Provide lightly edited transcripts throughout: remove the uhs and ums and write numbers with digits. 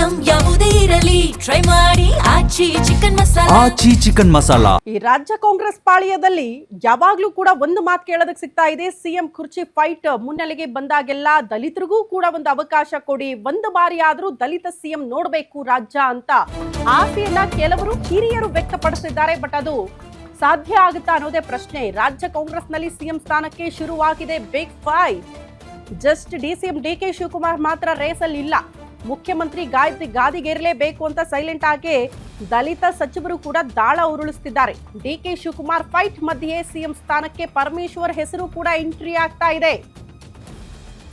Item ಯಾವುದೇ ಇರಲಿ try ಮಾಡಿ ಆಚಿ ಚಿಕನ್ ಮಸಾಲಾ. ಆಚಿ ಚಿಕನ್ ಮಸಾಲಾ. ಈ ರಾಜ್ಯ ಕಾಂಗ್ರೆಸ್ ಪಾಳ್ಯದಲ್ಲಿ ಯಾವಾಗ್ಲೂ ಕೂಡ ಒಂದು ಮಾತು ಕೇಳೋದಕ್ಕೆ ಸಿಗ್ತಾ ಇದೆ. ಸಿಎಂ ಕುರ್ಚಿ ಫೈಟ್ ಮುನ್ನೆಲೆಗೆ ಬಂದಾಗೆಲ್ಲ ದಲಿತರಿಗೂ ಕೂಡ ಒಂದು ಅವಕಾಶ ಕೊಡಿ, ಒಂದು ಬಾರಿ ಆದ್ರೂ ದಲಿತ ಸಿಎಂ ನೋಡ್ಬೇಕು ರಾಜ್ಯ ಅಂತ ಆಸೆಯನ್ನ ಕೆಲವರು ಹಿರಿಯರು ವ್ಯಕ್ತಪಡಿಸಿದ್ದಾರೆ. ಬಟ್ ಅದು ಸಾಧ್ಯ ಆಗುತ್ತಾ ಅನ್ನೋದೇ ಪ್ರಶ್ನೆ. ರಾಜ್ಯ ಕಾಂಗ್ರೆಸ್ನಲ್ಲಿ ಸಿಎಂ ಸ್ಥಾನಕ್ಕೆ ಶುರುವಾಗಿದೆ big fight. Just DCM DK Shivakumar ಮಾತ್ರ ರೇಸಲ್ಲಿ ಇಲ್ಲ. ಮುಖ್ಯಮಂತ್ರಿ ಗಾದಿಗೇರಲೇಬೇಕು ಅಂತ ಸೈಲೆಂಟ್ ಆಗಿ ದಲಿತ ಸಚಿವರು ಕೂಡ ದಾಳ ಉರುಳಿಸುತ್ತಿದ್ದಾರೆ. ಡಿಕೆ ಶಿವಕುಮಾರ್ ಫೈಟ್ ಮಧ್ಯೆ ಸಿಎಂ ಸ್ಥಾನಕ್ಕೆ ಪರಮೇಶ್ವರ್ ಹೆಸರು ಕೂಡ ಎಂಟ್ರಿ ಆಗ್ತಾ ಇದೆ.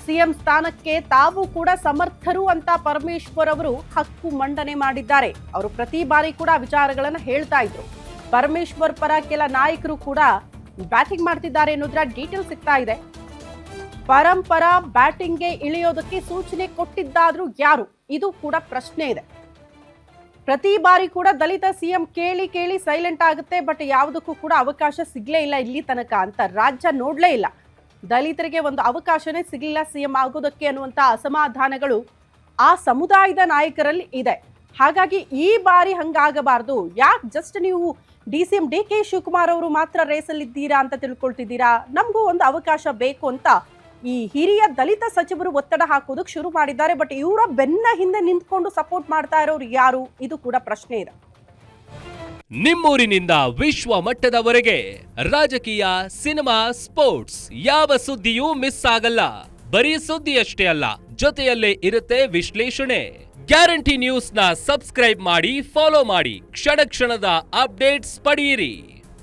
ಸಿಎಂ ಸ್ಥಾನಕ್ಕೆ ತಾವು ಕೂಡ ಸಮರ್ಥರು ಅಂತ ಪರಮೇಶ್ವರ್ ಅವರು ಹಕ್ಕು ಮಂಡನೆ ಮಾಡಿದ್ದಾರೆ. ಅವರು ಪ್ರತಿ ಬಾರಿ ಕೂಡ ವಿಚಾರಗಳನ್ನು ಹೇಳ್ತಾ ಇದ್ರು. ಪರಮೇಶ್ವರ್ ಪರ ಕೆಲ ನಾಯಕರು ಕೂಡ ಬ್ಯಾಟಿಂಗ್ ಮಾಡ್ತಿದ್ದಾರೆ ಅನ್ನೋದ್ರ ಡೀಟೇಲ್ ಸಿಗ್ತಾ ಇದೆ. ಪರಂಪರ ಬ್ಯಾಟಿಂಗ್ಗೆ ಇಳಿಯೋದಕ್ಕೆ ಸೂಚನೆ ಕೊಟ್ಟಿದ್ದಾದ್ರೂ ಯಾರು, ಇದು ಕೂಡ ಪ್ರಶ್ನೆ ಇದೆ. ಪ್ರತಿ ಬಾರಿ ಕೂಡ ದಲಿತ ಸಿಎಂ ಕೇಳಿ ಕೇಳಿ ಸೈಲೆಂಟ್ ಆಗುತ್ತೆ. ಬಟ್ ಯಾವುದಕ್ಕೂ ಕೂಡ ಅವಕಾಶ ಸಿಗ್ಲೇ ಇಲ್ಲ ಇಲ್ಲಿ ತನಕ ಅಂತ ರಾಜ್ಯ ನೋಡ್ಲೇ ಇಲ್ಲ. ದಲಿತರಿಗೆ ಒಂದು ಅವಕಾಶನೇ ಸಿಗಲಿಲ್ಲ ಸಿಎಂ ಆಗೋದಕ್ಕೆ ಅನ್ನುವಂಥ ಅಸಮಾಧಾನಗಳು ಆ ಸಮುದಾಯದ ನಾಯಕರಲ್ಲಿ ಇದೆ. ಹಾಗಾಗಿ ಈ ಬಾರಿ ಹಂಗಾಗಬಾರ್ದು. ಯಾಕೆ ಜಸ್ಟ್ ನೀವು ಡಿಸಿಎಂ ಡಿಕೆ ಶಿವಕುಮಾರ್ ಅವರು ಮಾತ್ರ ರೇಸಲ್ಲಿದ್ದೀರಾ ಅಂತ ತಿಳ್ಕೊಳ್ತಿದ್ದೀರಾ? ನಮಗೂ ಒಂದು ಅವಕಾಶ ಬೇಕು ಅಂತ ಈ ಹಿರಿಯ ದಲಿತ ಸಚಿವರು ಒತ್ತಡ ಹಾಕೋದಕ್ಕೆ ಶುರು ಮಾಡಿದ್ದಾರೆ. ಬಟ್ ಇವರ ಬೆನ್ನ ಹಿಂದೆ ನಿಂತ್ಕೊಂಡು ಸಪೋರ್ಟ್ ಮಾಡ್ತಾ ಇರೋರು ಯಾರು, ಇದು ಕೂಡ ಪ್ರಶ್ನೆ ಇದೆ. ನಿಮ್ಮೂರಿನಿಂದ ವಿಶ್ವ ಮಟ್ಟದವರೆಗೆ ರಾಜಕೀಯ, ಸಿನಿಮಾ, ಸ್ಪೋರ್ಟ್ಸ್ ಯಾವ ಸುದ್ದಿಯೂ ಮಿಸ್ ಆಗಲ್ಲ. ಬರೀ ಸುದ್ದಿಯಷ್ಟೇ ಅಲ್ಲ, ಜೊತೆಯಲ್ಲೇ ಇರುತ್ತೆ ವಿಶ್ಲೇಷಣೆ. ಗ್ಯಾರಂಟಿ ನ್ಯೂಸ್ ನ ಸಬ್ಸ್ಕ್ರೈಬ್ ಮಾಡಿ, ಫಾಲೋ ಮಾಡಿ, ಕ್ಷಣ ಕ್ಷಣದ ಅಪ್ಡೇಟ್ಸ್ ಪಡೆಯಿರಿ.